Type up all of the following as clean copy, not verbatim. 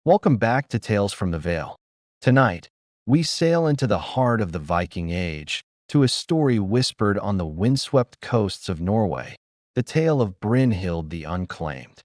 Welcome back to Tales from the Vale. Tonight, we sail into the heart of the Viking Age, to a story whispered on the windswept coasts of Norway, the tale of Brynhild the Unclaimed.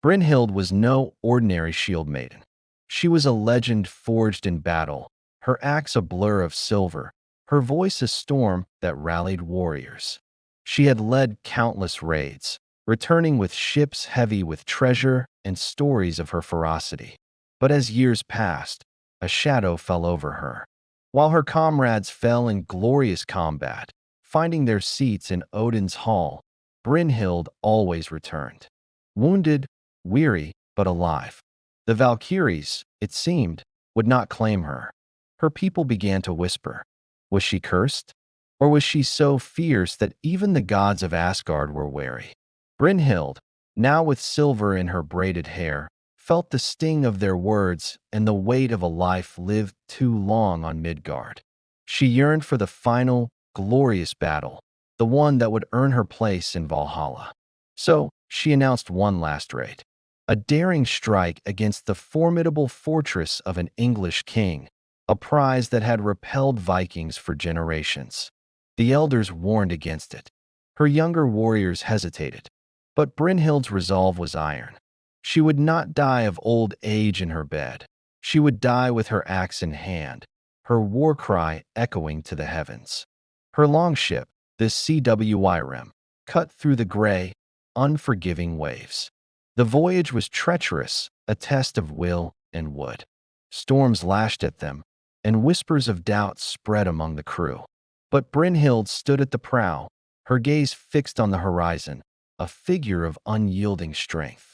Brynhild was no ordinary shield maiden. She was a legend forged in battle, her axe a blur of silver, her voice a storm that rallied warriors. She had led countless raids, returning with ships heavy with treasure and stories of her ferocity. But as years passed, a shadow fell over her. While her comrades fell in glorious combat, finding their seats in Odin's hall, Brynhild always returned. Wounded, weary, but alive. The Valkyries, it seemed, would not claim her. Her people began to whisper. Was she cursed? Or was she so fierce that even the gods of Asgard were wary? Brynhild, now with silver in her braided hair, felt the sting of their words and the weight of a life lived too long on Midgard. She yearned for the final, glorious battle, the one that would earn her place in Valhalla. So, she announced one last raid. A daring strike against the formidable fortress of an English king, a prize that had repelled Vikings for generations. The elders warned against it. Her younger warriors hesitated. But Brynhild's resolve was iron. She would not die of old age in her bed. She would die with her axe in hand, her war cry echoing to the heavens. Her longship, the CWIREM, cut through the gray, unforgiving waves. The voyage was treacherous, a test of will and wood. Storms lashed at them, and whispers of doubt spread among the crew. But Brynhild stood at the prow, her gaze fixed on the horizon, a figure of unyielding strength.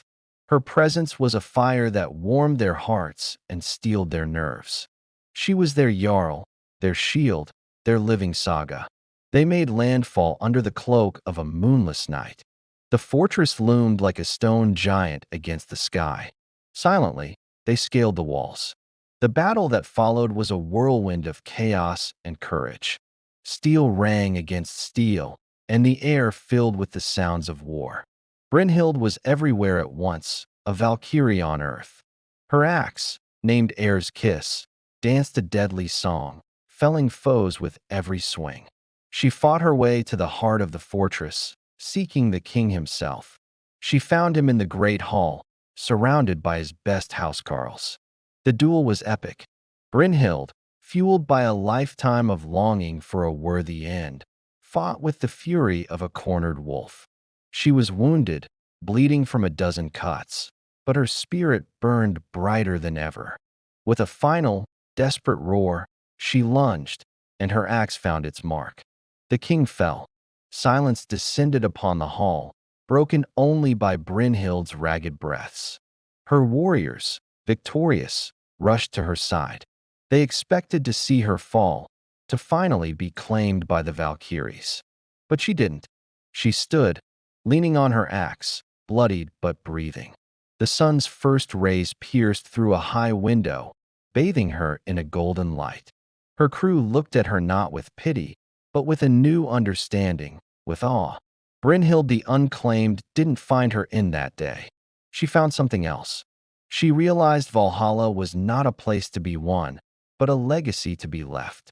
Her presence was a fire that warmed their hearts and steeled their nerves. She was their Jarl, their shield, their living saga. They made landfall under the cloak of a moonless night. The fortress loomed like a stone giant against the sky. Silently, they scaled the walls. The battle that followed was a whirlwind of chaos and courage. Steel rang against steel, and the air filled with the sounds of war. Brynhild was everywhere at once, a Valkyrie on earth. Her axe, named Air's Kiss, danced a deadly song, felling foes with every swing. She fought her way to the heart of the fortress, seeking the king himself. She found him in the great hall, surrounded by his best housecarls. The duel was epic. Brynhild, fueled by a lifetime of longing for a worthy end, fought with the fury of a cornered wolf. She was wounded, bleeding from a dozen cuts, but her spirit burned brighter than ever. With a final, desperate roar, she lunged, and her axe found its mark. The king fell. Silence descended upon the hall, broken only by Brynhild's ragged breaths. Her warriors, victorious, rushed to her side. They expected to see her fall, to finally be claimed by the Valkyries. But she didn't. She stood, leaning on her axe, bloodied but breathing. The sun's first rays pierced through a high window, bathing her in a golden light. Her crew looked at her not with pity, but with a new understanding, with awe. Brynhild the Unclaimed didn't find her in that day. She found something else. She realized Valhalla was not a place to be won, but a legacy to be left.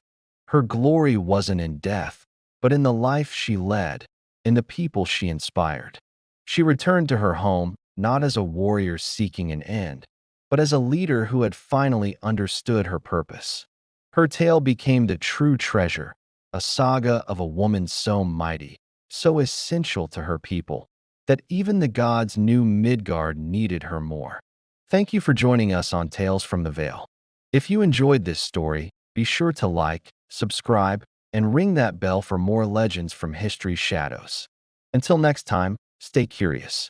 Her glory wasn't in death, but in the life she led, in the people she inspired. She returned to her home, not as a warrior seeking an end, but as a leader who had finally understood her purpose. Her tale became the true treasure, a saga of a woman so mighty, so essential to her people, that even the gods knew Midgard needed her more. Thank you for joining us on Tales from the Vale. If you enjoyed this story, be sure to like, subscribe, and ring that bell for more legends from history's shadows. Until next time, stay curious.